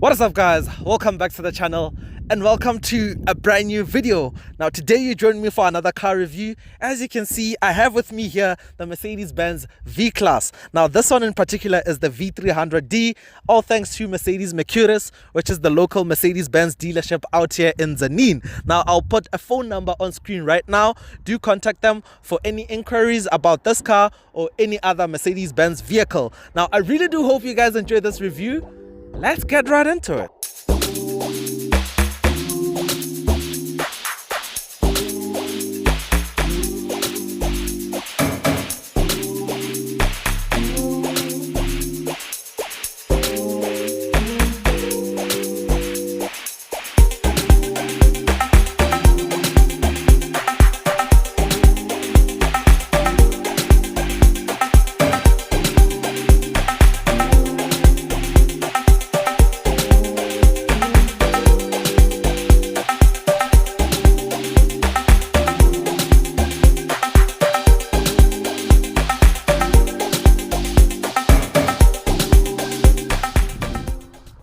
What is up, guys? Welcome back to the channel and welcome to a brand new video. Now today you join me for another car review. As you can see, I have with me here the Mercedes Benz V-Class. Now this one in particular is the V300d, all thanks to Mercedes Mercedes, which is the local Mercedes Benz dealership out here in Zanin. Now I'll put a phone number on screen right now. Do contact them for any inquiries about this car or any other Mercedes Benz vehicle. Now I really do hope you guys enjoy this review. Let's get right into it.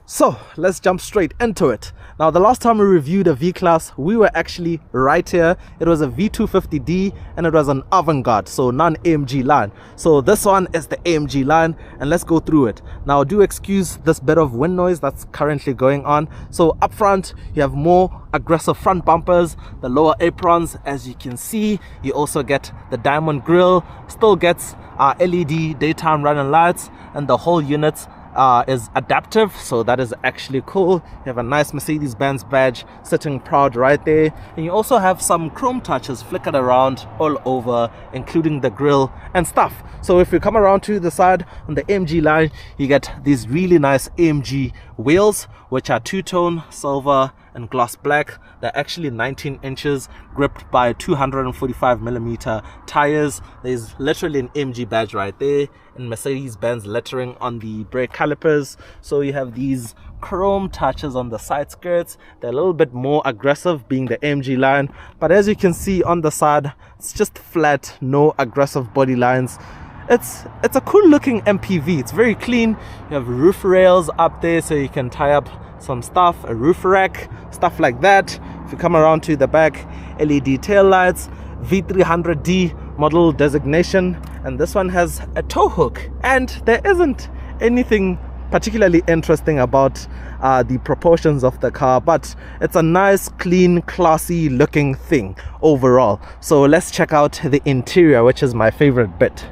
So let's jump straight into it. Now the last time we reviewed a V-Class, we were actually right here. It was a V250d and it was an avant-garde, so non-AMG line. So this one is the AMG line and let's go through it. Now do excuse this bit of wind noise that's currently going on. So up front you have more aggressive front bumpers, the lower aprons, as you can see. You also get the diamond grille, still gets LED daytime running lights, and the whole unit is adaptive, so that is actually cool. You have a nice Mercedes Benz badge sitting proud right there, and you also have some chrome touches flickered around all over, including the grille and stuff. So if you come around to the side on the AMG line, you get these really nice AMG wheels, which are two-tone silver and gloss black. They're actually 19 inches, gripped by 245mm tires. There's literally an AMG badge right there and Mercedes-Benz lettering on the brake calipers. So you have these chrome touches on the side skirts. They're a little bit more aggressive, being the AMG line, but as you can see on the side, it's just flat, no aggressive body lines. It's a cool looking MPV. It's very clean. You have roof rails up there so you can tie up some stuff, a roof rack, stuff like that. If you come around to the back, LED tail lights, V300d model designation, and this one has a tow hook. And there isn't anything particularly interesting about the proportions of the car, but it's a nice, clean, classy looking thing overall. So let's check out the interior, which is my favorite bit.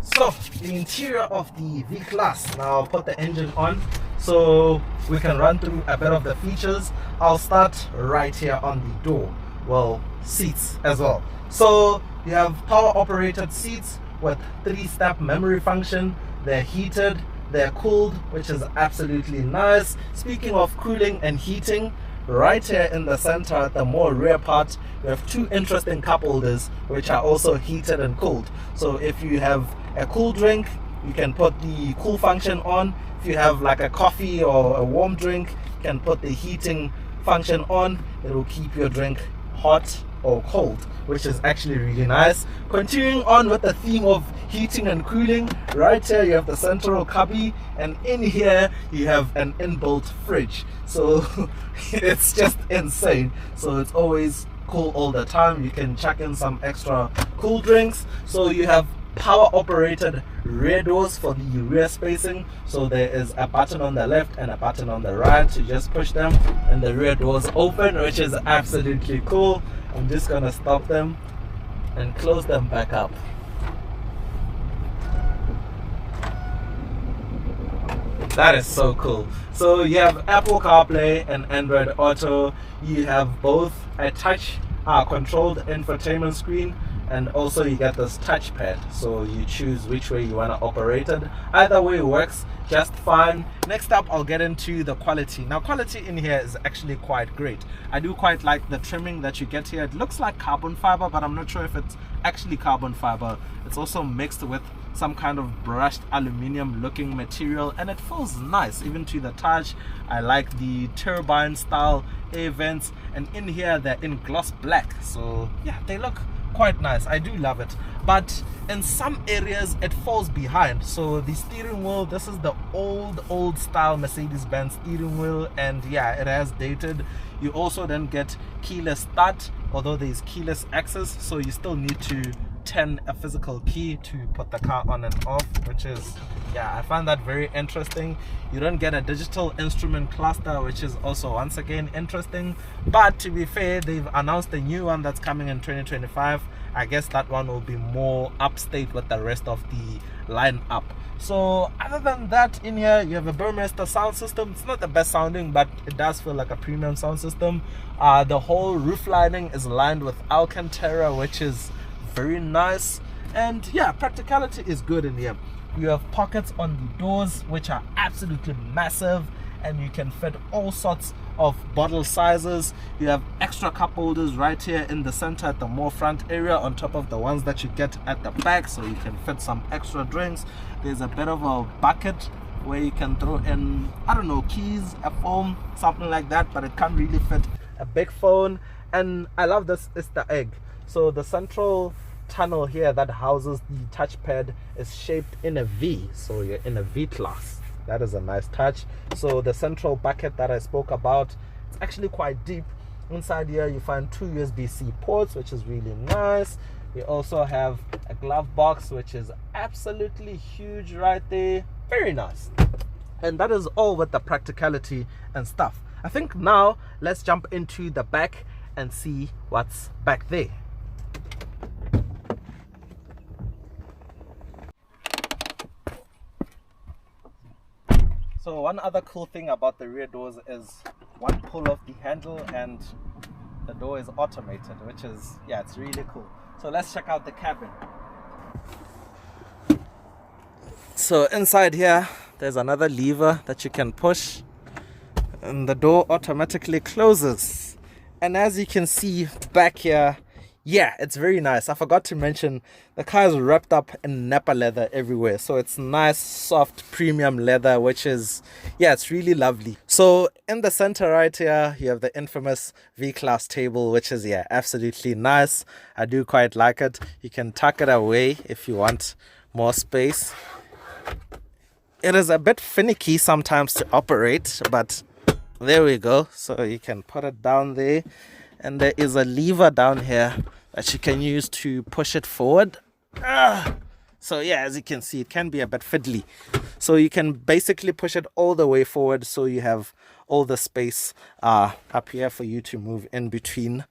So the interior of the V-Class. Now I'll put the engine on so we can run through a bit of the features. I'll start right here on the door. Well, seats as well. So you have power operated seats with 3-step memory function. They're heated, they're cooled, which is absolutely nice. Speaking of cooling and heating, right here in the center at the more rear part, you have two interesting cup holders which are also heated and cooled. So if you have a cool drink, you can put the cool function on. If you have like a coffee or a warm drink, you can put the heating function on. It will keep your drink hot or cold, which is actually really nice. Continuing on with the theme of heating and cooling, right here you have the central cubby, and in here you have an inbuilt fridge. So it's just insane. So it's always cool all the time. You can chuck in some extra cool drinks. So you have power operated rear doors for the rear spacing. So there is a button on the left and a button on the right. You just push them and the rear doors open, which is absolutely cool. I'm just gonna stop them and close them back up. That is so cool. So you have Apple CarPlay and Android Auto. You have both a touch controlled infotainment screen, and also you get this touchpad, so you choose which way you want to operate it. Either way works just fine. Next up, I'll get into the quality. Now quality in here is actually quite great. I do quite like the trimming that you get here. It looks like carbon fiber, but I'm not sure if it's actually carbon fiber. It's also mixed with some kind of brushed aluminum looking material, and it feels nice even to the touch. I like the turbine style air vents, and in here they're in gloss black, so yeah, they look quite nice. I do love it, but in some areas it falls behind. So the steering wheel, this is the old style Mercedes Benz steering wheel, and yeah, it has dated. You also then get keyless start, although there's keyless access, so you still need to turn a physical key to put the car on and off, which is, yeah, I find that very interesting. You don't get a digital instrument cluster, which is also once again interesting, but to be fair, they've announced a new one that's coming in 2025. I guess that one will be more upstate with the rest of the lineup. So other than that, in here you have a Burmester sound system. It's not the best sounding, but it does feel like a premium sound system. The whole roof lining is lined with Alcantara, which is very nice. And yeah, practicality is good in here. You have pockets on the doors, which are absolutely massive, and you can fit all sorts of bottle sizes. You have extra cup holders right here in the center at the more front area, on top of the ones that you get at the back, so you can fit some extra drinks. There's a bit of a bucket where you can throw in, I don't know, keys, a phone, something like that, but it can't really fit a big phone. And I love this Easter egg. So the central tunnel here that houses the touchpad is shaped in a V, so you're in a V-Class. That is a nice touch. So the central bucket that I spoke about, it's actually quite deep. Inside here you find two USB-C ports, which is really nice. You also have a glove box, which is absolutely huge right there. Very nice. And that is all with the practicality and stuff. I think now let's jump into the back and see what's back there. So one other cool thing about the rear doors is one pull of the handle and the door is automated, which is, yeah, it's really cool. So let's check out the cabin. So inside here, there's another lever that you can push and the door automatically closes. And as you can see back here, yeah, it's very nice. I forgot to mention the car is wrapped up in Napa leather everywhere, so it's nice soft premium leather, which is, yeah, it's really lovely. So in the center right here you have the infamous V-Class table, which is, yeah, absolutely nice. I do quite like it. You can tuck it away if you want more space. It is a bit finicky sometimes to operate, but there we go. So you can put it down there, and there is a lever down here that you can use to push it forward. So yeah, as you can see, it can be a bit fiddly. So you can basically push it all the way forward, so you have all the space up here for you to move in between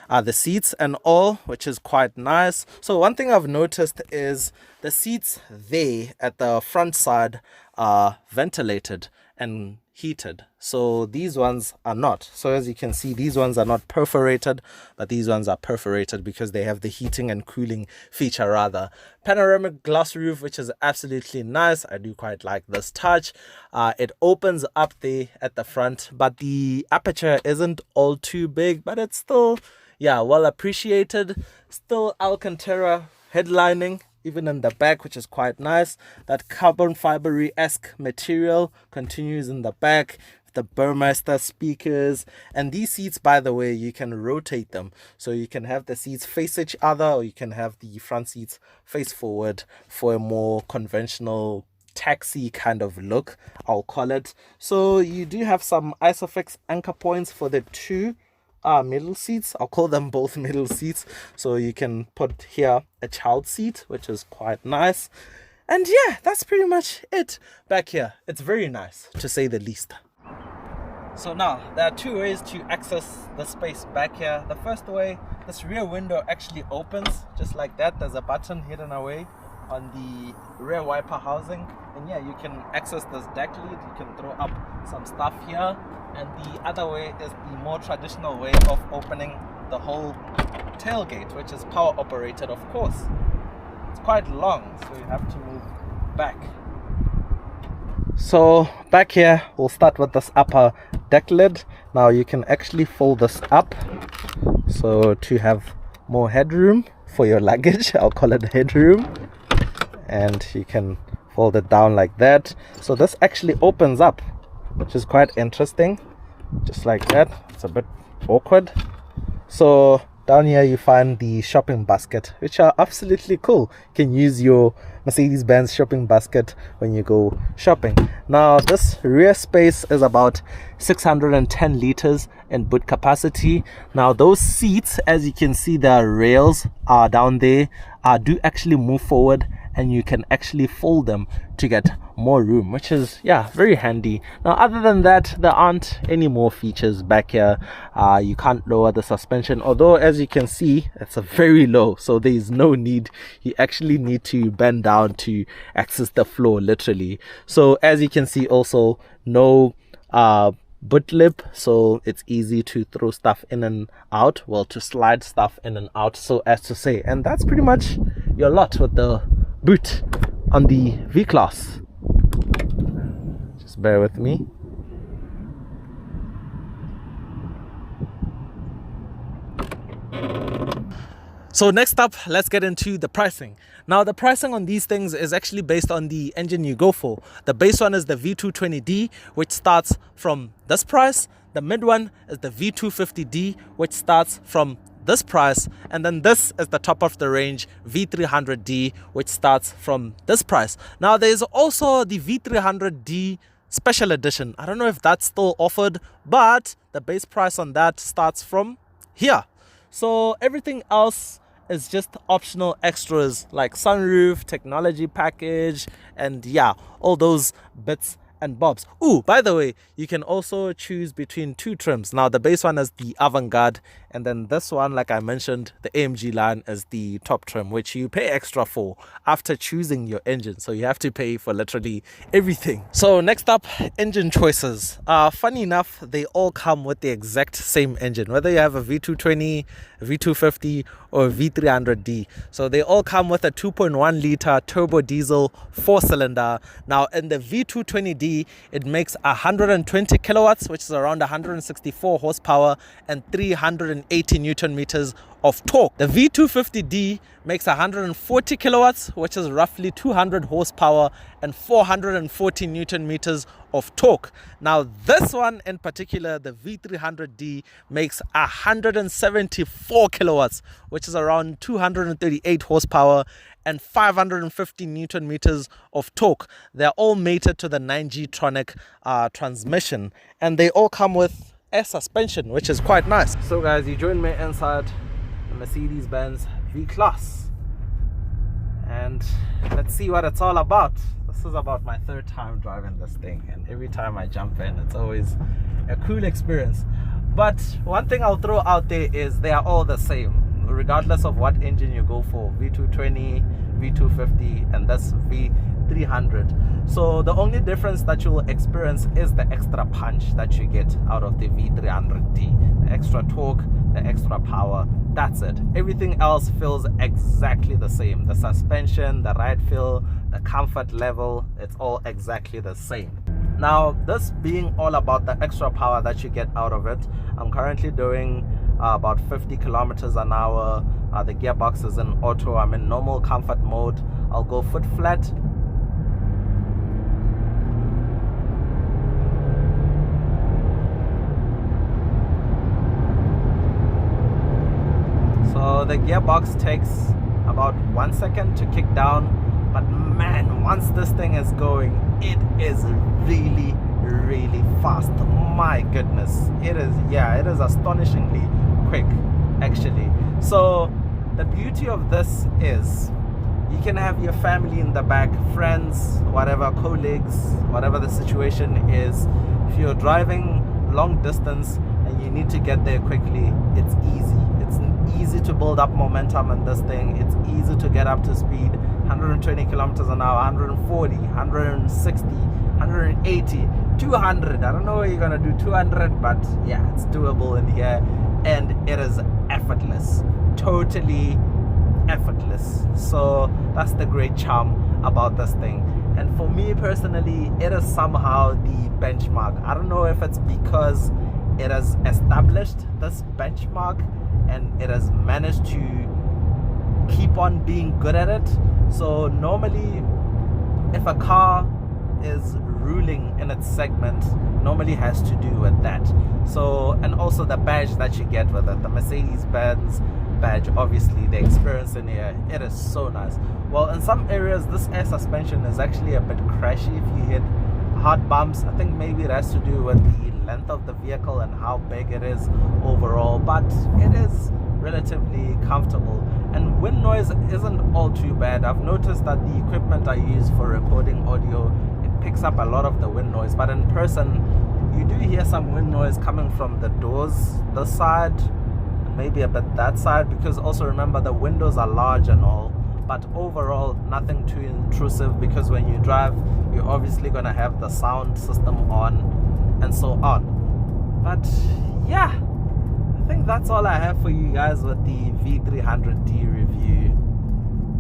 the seats and all, which is quite nice. So one thing I've noticed is the seats there at the front side are ventilated and heated, so these ones are not. So as you can see, these ones are not perforated, but these ones are perforated because they have the heating and cooling feature rather. Panoramic glass roof, which is absolutely nice. I do quite like this touch. It opens up there at the front, but the aperture isn't all too big, but it's still, yeah, well appreciated. Still Alcantara headlining even in the back, which is quite nice. That carbon fiber-esque material continues in the back. The Burmester speakers, and these seats, by the way, you can rotate them, so you can have the seats face each other, or you can have the front seats face forward for a more conventional taxi kind of look, I'll call it. So you do have some Isofix anchor points for the two middle seats. I'll call them both middle seats, so you can put here a child seat, which is quite nice. And yeah, that's pretty much it back here. It's very nice, to say the least. So now there are two ways to access the space back here. The first way, this rear window actually opens just like that. There's a button hidden away on the rear wiper housing, and yeah, you can access this deck lid. You can throw up some stuff here. And the other way is the more traditional way of opening the whole tailgate, which is power operated, of course. It's quite long, so you have to move back. So back here, we'll start with this upper deck lid. Now you can actually fold this up, so to have more headroom for your luggage. I'll call it headroom. And you can fold it down like that. So this actually opens up, which is quite interesting, just like that. It's a bit awkward. So down here you find the shopping basket, which are absolutely cool. You can use your Mercedes Benz shopping basket when you go shopping. Now this rear space is about 610 liters in boot capacity. Now those seats, as you can see, the rails are down there, do actually move forward, and you can actually fold them to get more room, which is, yeah, very handy. Now other than that, there aren't any more features back here. You can't lower the suspension, although as you can see, it's a very low, so there is no need. You actually need to bend down to access the floor, literally. So as you can see, also no boot lip, so it's easy to throw stuff in and out, well, to slide stuff in and out, so as to say. And that's pretty much your lot with the boot on the V-Class. Just bear with me. So next up, let's get into the pricing. Now the pricing on these things is actually based on the engine you go for. The base one is the V300d, which starts from this price. The mid one is the V250d, which starts from this price, and then this is the top of the range V300d, which starts from this price. Now there's also the V300d special edition. I don't know if that's still offered, but the base price on that starts from here. So everything else is just optional extras like sunroof, technology package, and yeah, all those bits and bobs. Ooh, by the way, you can also choose between two trims. Now the base one is the avant-garde, and then this one, like I mentioned, the AMG line is the top trim, which you pay extra for after choosing your engine. So you have to pay for literally everything. So next up, engine choices. Funny enough, they all come with the exact same engine, whether you have a V220, a V250, or a V300d. So they all come with a 2.1 liter turbo diesel 4-cylinder. Now in the V220d, it makes 120 kilowatts, which is around 164 horsepower and 380 newton meters of torque. The V250d makes 140 kilowatts, which is roughly 200 horsepower and 440 newton meters of torque. Now this one in particular, the V300d, makes 174 kilowatts, which is around 238 horsepower and 550 newton meters of torque. They're all mated to the 9G Tronic transmission, and they all come with air suspension, which is quite nice. So guys, you joined me inside the Mercedes Benz V-Class, and let's see what it's all about. This is about my third time driving this thing, and every time I jump in, it's always a cool experience. But one thing I'll throw out there is they are all the same, regardless of what engine you go for, V220, V250, and this V300. So the only difference that you'll experience is the extra punch that you get out of the V300d, the extra torque, the extra power. That's it. Everything else feels exactly the same. The suspension, the ride feel, the comfort level, it's all exactly the same. Now, this being all about the extra power that you get out of it, I'm currently doing about 50 kilometers an hour. The gearbox is in auto. I'm in normal comfort mode. I'll go foot flat. So the gearbox takes about 1 second to kick down, but man, once this thing is going, it is really fast. My goodness, it is astonishingly quick, actually. So the beauty of this is you can have your family in the back, friends, whatever, colleagues, whatever the situation is. If you're driving long distance and you need to get there quickly, it's easy. It's easy to build up momentum in this thing. It's easy to get up to speed, 120 kilometers an hour, 140, 160, 180, 200. I don't know what you're gonna do 200, but yeah, it's doable in here, and it is effortless, totally effortless. So that's the great charm about this thing. And for me personally, it is somehow the benchmark. I don't know if it's because it has established this benchmark and it has managed to keep on being good at it. So normally, if a car is ruling in its segment, normally has to do with that. So, and also the badge that you get with it, the Mercedes Benz badge. Obviously the experience in here, it is so nice. Well, in some areas this air suspension is actually a bit crashy if you hit hard bumps. I think maybe it has to do with the length of the vehicle and how big it is overall, but it is relatively comfortable, and wind noise isn't all too bad. I've noticed that the equipment I use for recording audio, it picks up a lot of the wind noise, but in person you do hear some wind noise coming from the doors this side, maybe a bit that side, because also remember the windows are large and all, but overall nothing too intrusive, because when you drive you're obviously gonna have the sound system on and so on. But yeah, I think that's all I have for you guys with the V300d review.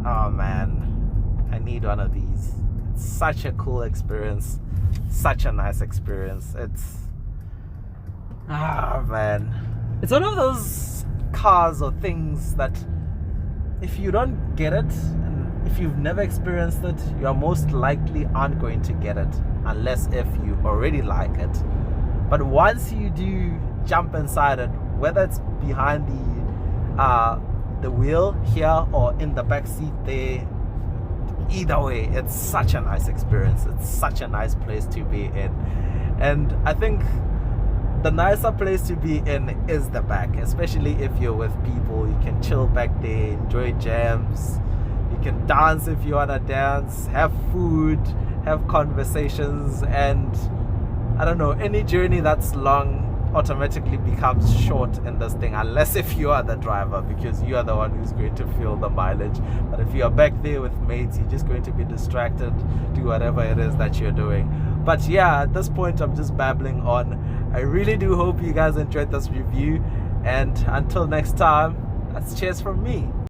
Oh man, I need one of these. It's such a cool experience, such a nice experience. It's man, it's one of those cars or things that if you don't get it, and if you've never experienced it, you are most likely aren't going to get it unless if you already like it. But once you do jump inside it, whether it's behind the wheel here or in the back seat there, either way it's such a nice experience. It's such a nice place to be in, and I think the nicer place to be in is the back, especially if you're with people. You can chill back there, enjoy jams, you can dance if you wanna dance, have food, have conversations, and I don't know, any journey that's long automatically becomes short in this thing, unless if you are the driver, because you are the one who's going to feel the mileage. But if you're back there with mates, you're just going to be distracted, do whatever it is that you're doing. But yeah, at this point I'm just babbling on. I really do hope you guys enjoyed this review, and until next time, that's cheers from me.